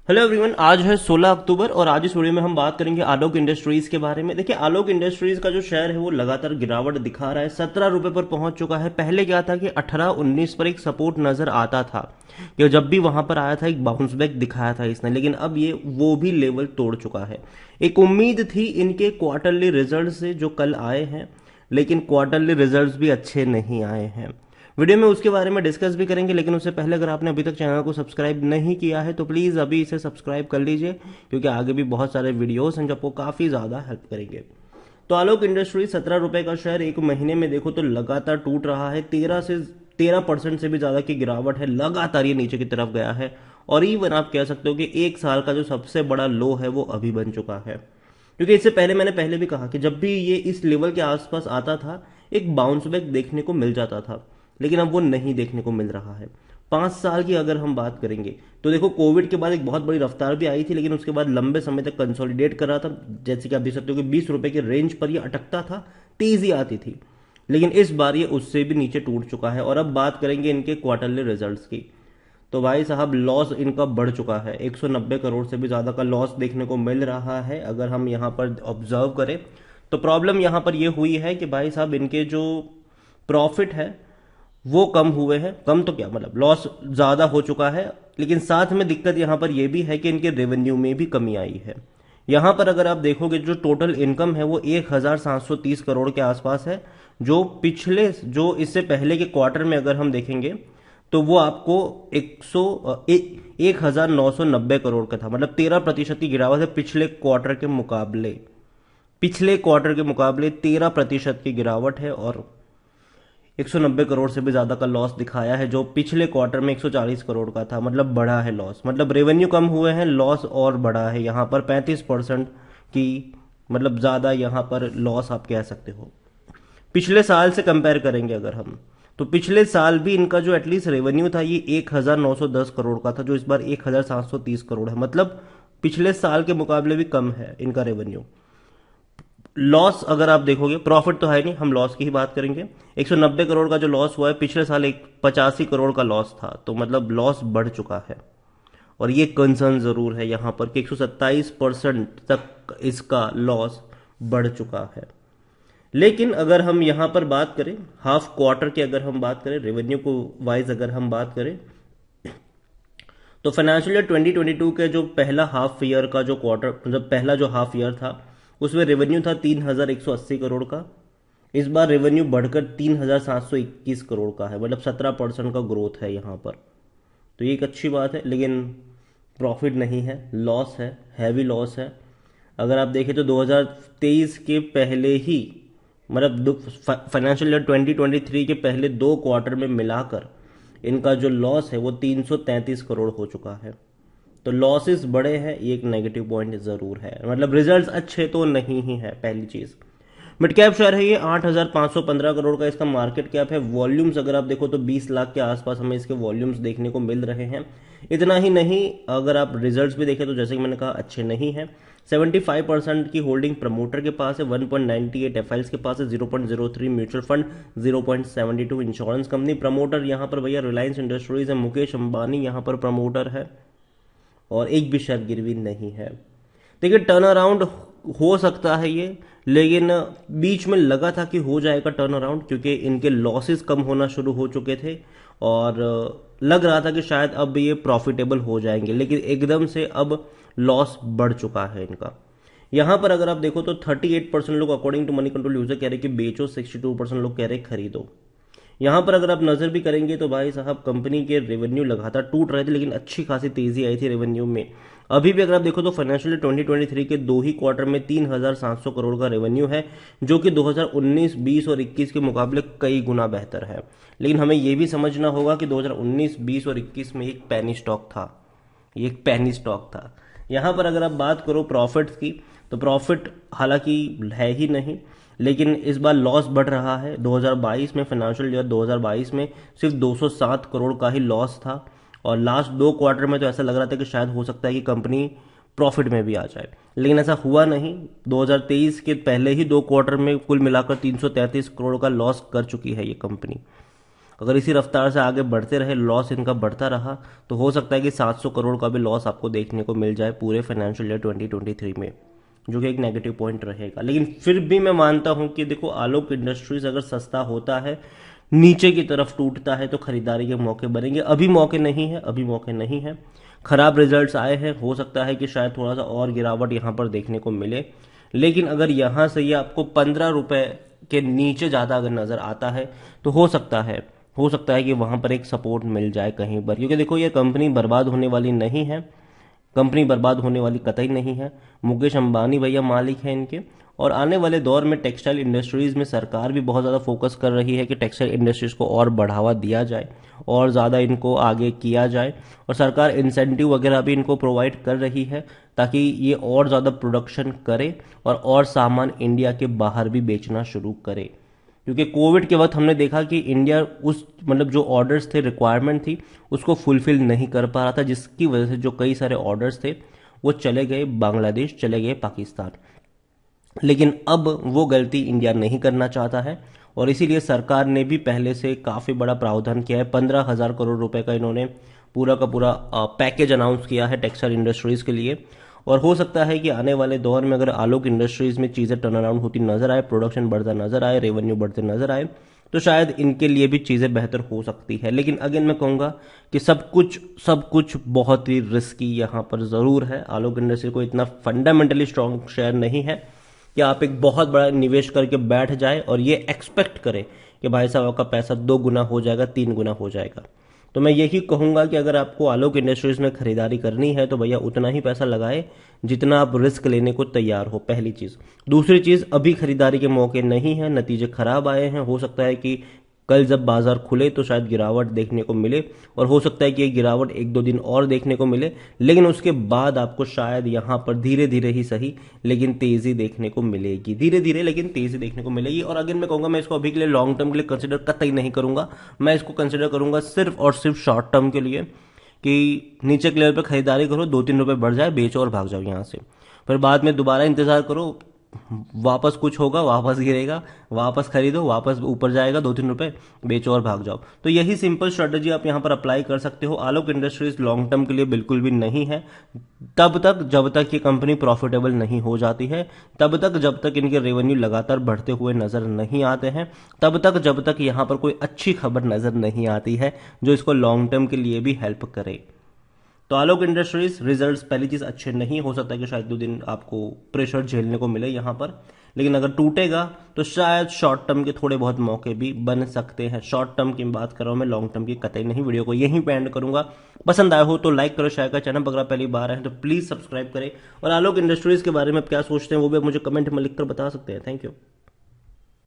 Hello everyone, आज है 16 अक्टूबर और आज इस वीडियो में हम बात करेंगे आलोक इंडस्ट्रीज के बारे में। देखिए, आलोक इंडस्ट्रीज का जो शेयर है वो लगातार गिरावट दिखा रहा है। 17 रुपए पर पहुंच चुका है। पहले क्या था कि 18-19 पर एक सपोर्ट नजर आता था कि जब भी वहां पर आया था एक बाउंस बैक दिखाया था इसने, लेकिन अब ये वो भी लेवल तोड़ चुका है। एक उम्मीद थी इनके क्वार्टरली रिजल्ट से जो कल आए हैं, लेकिन क्वार्टरली रिजल्ट्स भी अच्छे नहीं आए हैं। वीडियो में उसके बारे में डिस्कस भी करेंगे, लेकिन उससे पहले अगर आपने अभी तक चैनल को सब्सक्राइब नहीं किया है तो प्लीज़ अभी इसे सब्सक्राइब कर लीजिए, क्योंकि आगे भी बहुत सारे वीडियोस हैं जो आपको काफ़ी ज़्यादा हेल्प करेंगे। तो आलोक इंडस्ट्री 17 रुपए का शेयर एक महीने में देखो तो लगातार टूट रहा है। 13% से भी ज़्यादा की गिरावट है। लगातार ये नीचे की तरफ गया है और इवन आप कह सकते हो कि एक साल का जो सबसे बड़ा लो है वो अभी बन चुका है। क्योंकि इससे पहले मैंने पहले भी कहा कि जब भी ये इस लेवल के आसपास आता था एक बाउंस बैक देखने को मिल जाता था, लेकिन अब वो नहीं देखने को मिल रहा है। 5 साल की अगर हम बात करेंगे तो देखो, कोविड के बाद एक बहुत बड़ी रफ्तार भी आई थी, लेकिन उसके बाद लंबे समय तक कंसोलिडेट कर रहा था। जैसे कि आप देख सकते हो कि 20 रुपए के रेंज पर ये अटकता था, तेजी आती थी, लेकिन इस बार ये उससे भी नीचे टूट चुका है। और अब बात करेंगे इनके क्वार्टरली रिजल्ट्स की, तो भाई साहब लॉस इनका बढ़ चुका है। 190 करोड़ से भी ज़्यादा का लॉस देखने को मिल रहा है। अगर हम यहाँ पर ऑब्जर्व करें तो प्रॉब्लम यहाँ पर ये हुई है कि भाई साहब इनके जो प्रॉफिट है वो कम हुए हैं। कम तो क्या, मतलब लॉस ज़्यादा हो चुका है, लेकिन साथ में दिक्कत यहाँ पर यह भी है कि इनके रेवेन्यू में भी कमी आई है। यहाँ पर अगर आप देखोगे जो टोटल इनकम है वो 1730 करोड़ के आसपास है, जो इससे पहले के क्वार्टर में अगर हम देखेंगे तो वो आपको 1990 करोड़ का था। मतलब 13% की गिरावट है पिछले क्वार्टर के मुकाबले 13% की गिरावट है। और 190 करोड़ से भी ज्यादा का लॉस दिखाया है, जो पिछले क्वार्टर में 140 करोड़ का था। मतलब बढ़ा है लॉस, मतलब रेवेन्यू कम हुए हैं, लॉस और बढ़ा है। यहाँ पर 35% की, मतलब ज्यादा यहाँ पर लॉस आप कह सकते हो। पिछले साल से कंपेयर करेंगे अगर हम, तो पिछले साल भी इनका जो एटलीस्ट रेवेन्यू था ये 1910 करोड़ का था, जो इस बार 1730 करोड़ है। मतलब पिछले साल के मुकाबले भी कम है इनका रेवेन्यू। लॉस अगर आप देखोगे, प्रॉफिट तो है नहीं, हम लॉस की ही बात करेंगे। 190 करोड़ का जो लॉस हुआ है, पिछले साल एक 85 करोड़ का लॉस था, तो मतलब लॉस बढ़ चुका है। और ये कंसर्न जरूर है यहाँ पर कि 127% तक इसका लॉस बढ़ चुका है। लेकिन अगर हम यहाँ पर बात करें हाफ क्वार्टर की, अगर हम बात करें रेवेन्यू को वाइज, अगर हम बात करें तो फाइनेंशियल ईयर 2022 के जो पहला हाफ ईयर का जो क्वार्टर, मतलब पहला जो हाफ ईयर था, उसमें रेवेन्यू था 3180 करोड़ का। इस बार रेवेन्यू बढ़कर 3721 करोड़ का है। मतलब 17% का ग्रोथ है यहाँ पर, तो ये एक अच्छी बात है। लेकिन प्रॉफिट नहीं है, लॉस है, हैवी लॉस है। अगर आप देखें तो 2023 के पहले ही, मतलब फाइनेंशियल ईयर 2023 के पहले 2 क्वार्टर में मिलाकर इनका जो लॉस है वो 333 करोड़ हो चुका है। तो लॉसेस बड़े हैं, ये एक नेगेटिव पॉइंट जरूर है। मतलब रिजल्ट्स अच्छे तो नहीं ही है, पहली चीज। मिड कैप शेयर है ये, 8515 करोड़ का इसका मार्केट कैप है। वॉल्यूम्स अगर आप देखो तो 20 लाख के आसपास हमें इसके वॉल्यूम्स देखने को मिल रहे हैं। इतना ही नहीं, अगर आप रिजल्ट्स भी देखें तो जैसे कि मैंने कहा अच्छे नहीं है। 75% की होल्डिंग प्रमोटर के पास है, 1.98 एफआईएल्स के पास है, 0.03 mutual fund, 0.72 insurance company. Promoter यहाँ पर भैया रिलायंस इंडस्ट्रीज है, मुकेश अंबानी यहाँ पर प्रमोटर है, और एक भी शेयर गिरवी नहीं है। देखिए, टर्न अराउंड हो सकता है ये, लेकिन बीच में लगा था कि हो जाएगा टर्न अराउंड, क्योंकि इनके लॉसेस कम होना शुरू हो चुके थे और लग रहा था कि शायद अब ये प्रॉफिटेबल हो जाएंगे, लेकिन एकदम से अब लॉस बढ़ चुका है इनका। यहां पर अगर आप देखो तो 38% लोग according to Moneycontrol user कह रहे कि बेचो, 62% लोग कह रहे खरीदो। यहां पर अगर आप नजर भी करेंगे तो भाई साहब कंपनी के रेवेन्यू लगातार टूट रहे थे, लेकिन अच्छी खासी तेजी आई थी रेवेन्यू में। अभी भी अगर आप देखो तो फाइनेंशियल 2023 के 2 ही क्वार्टर में 3700 करोड़ का रेवेन्यू है, जो कि 2019, 20 और 21 के मुकाबले कई गुना बेहतर है। लेकिन हमें यह भी समझना होगा कि 2019, 20 और 21 में एक पैनी स्टॉक था, ये एक पैनी स्टॉक था। यहां पर अगर आप बात करो प्रॉफिट की, तो प्रॉफिट हालांकि है ही नहीं, लेकिन इस बार लॉस बढ़ रहा है। 2022 में, फाइनेंशियल ईयर 2022 में सिर्फ 207 करोड़ का ही लॉस था, और लास्ट 2 क्वार्टर में तो ऐसा लग रहा था कि शायद हो सकता है कि कंपनी प्रॉफिट में भी आ जाए, लेकिन ऐसा हुआ नहीं। 2023 के पहले ही 2 क्वार्टर में कुल मिलाकर 333 करोड़ का लॉस कर चुकी है ये कंपनी। अगर इसी रफ्तार से आगे बढ़ते रहे, लॉस इनका बढ़ता रहा, तो हो सकता है कि 700 करोड़ का भी लॉस आपको देखने को मिल जाए पूरे फाइनेंशियल ईयर 2023 में, जो कि एक नेगेटिव पॉइंट रहेगा। लेकिन फिर भी मैं मानता हूं कि देखो, आलोक इंडस्ट्रीज अगर सस्ता होता है, नीचे की तरफ टूटता है, तो खरीदारी के मौके बनेंगे। अभी मौके नहीं है, अभी मौके नहीं है। खराब रिजल्ट्स आए हैं, हो सकता है कि शायद थोड़ा सा और गिरावट यहां पर देखने को मिले। लेकिन अगर यहां से ये आपको 15 रुपए के नीचे ज्यादा अगर नजर आता है, तो हो सकता है कि वहां पर एक सपोर्ट मिल जाए कहीं पर, क्योंकि देखो ये कंपनी बर्बाद होने वाली नहीं है, कंपनी बर्बाद होने वाली कतई नहीं है। मुकेश अंबानी भैया मालिक हैं इनके। और आने वाले दौर में टेक्सटाइल इंडस्ट्रीज में सरकार भी बहुत ज़्यादा फोकस कर रही है कि टेक्सटाइल इंडस्ट्रीज को और बढ़ावा दिया जाए और ज़्यादा इनको आगे किया जाए, और सरकार इंसेंटिव वगैरह भी इनको प्रोवाइड कर रही है ताकि ये और ज़्यादा प्रोडक्शन करे और सामान इंडिया के बाहर भी बेचना शुरू करे। क्योंकि कोविड के वक्त हमने देखा कि इंडिया उस मतलब जो ऑर्डर्स थे, रिक्वायरमेंट थी, उसको फुलफिल नहीं कर पा रहा था, जिसकी वजह से जो कई सारे ऑर्डर्स थे वो चले गए बांग्लादेश, चले गए पाकिस्तान। लेकिन अब वो गलती इंडिया नहीं करना चाहता है, और इसीलिए सरकार ने भी पहले से काफ़ी बड़ा प्रावधान किया है। 15,000 करोड़ रुपए का इन्होंने पूरा का पूरा पैकेज अनाउंस किया है टेक्सटाइल इंडस्ट्रीज के लिए। और हो सकता है कि आने वाले दौर में अगर आलोक इंडस्ट्रीज में चीज़ें टर्न अराउंड होती नजर आए, प्रोडक्शन बढ़ता नजर आए, रेवेन्यू बढ़ते नजर आए, तो शायद इनके लिए भी चीज़ें बेहतर हो सकती है। लेकिन अगेन मैं कहूँगा कि सब कुछ बहुत ही रिस्की यहाँ पर ज़रूर है। आलोक इंडस्ट्री को इतना फंडामेंटली स्ट्रॉन्ग शेयर नहीं है कि आप एक बहुत बड़ा निवेश करके बैठ जाए और ये एक्सपेक्ट करें कि भाई साहब आपका पैसा 2 गुना हो जाएगा, 3 गुना हो जाएगा। तो मैं यही कहूंगा कि अगर आपको आलोक इंडस्ट्रीज में खरीदारी करनी है तो भैया उतना ही पैसा लगाए जितना आप रिस्क लेने को तैयार हो, पहली चीज। दूसरी चीज, अभी खरीदारी के मौके नहीं है, नतीजे खराब आए हैं। हो सकता है कि कल जब बाजार खुले तो शायद गिरावट देखने को मिले, और हो सकता है कि ये गिरावट 1-2 दिन और देखने को मिले, लेकिन उसके बाद आपको शायद यहां पर धीरे धीरे ही सही लेकिन तेजी देखने को मिलेगी, धीरे धीरे लेकिन तेजी देखने को मिलेगी। और अगेन मैं कहूंगा, मैं इसको अभी के लिए लॉन्ग टर्म के लिए कंसिडर कतई नहीं करूंगा, मैं इसको कंसिडर करूंगा सिर्फ और सिर्फ शॉर्ट टर्म के लिए, कि नीचे के लेवल पर खरीदारी करो, 2-3 रुपए बढ़ जाए, बेचो और भाग जाओ यहां से। फिर बाद में दोबारा इंतजार करो, वापस कुछ होगा, वापस गिरेगा, वापस खरीदो, वापस ऊपर जाएगा, 2-3 रुपए, बेचो और भाग जाओ। तो यही सिंपल स्ट्रेटजी आप यहां पर अप्लाई कर सकते हो। आलोक इंडस्ट्रीज लॉन्ग टर्म के लिए बिल्कुल भी नहीं है, तब तक जब तक ये कंपनी प्रॉफिटेबल नहीं हो जाती है, तब तक जब तक इनके रेवेन्यू लगातार बढ़ते हुए नजर नहीं आते हैं, तब तक जब तक यहां पर कोई अच्छी खबर नजर नहीं आती है जो इसको लॉन्ग टर्म के लिए भी हेल्प करे। तो आलोक इंडस्ट्रीज रिजल्ट्स पहली चीज अच्छे नहीं हो सकता, कि शायद 2 दिन आपको प्रेशर झेलने को मिले यहां पर, लेकिन अगर टूटेगा तो शायद शॉर्ट टर्म के थोड़े बहुत मौके भी बन सकते हैं। शॉर्ट टर्म की बात कर रहा हूं मैं, लॉन्ग टर्म की कतई नहीं। वीडियो को यहीं पे एंड करूंगा। पसंद आया हो तो लाइक करो, शेयर करो, चैनल पर अगर पहली बार है तो प्लीज सब्सक्राइब करें। और आलोक इंडस्ट्रीज के बारे में आप क्या सोचते हैं वो भी आप मुझे कमेंट में लिखकर बता सकते हैं। Thank you.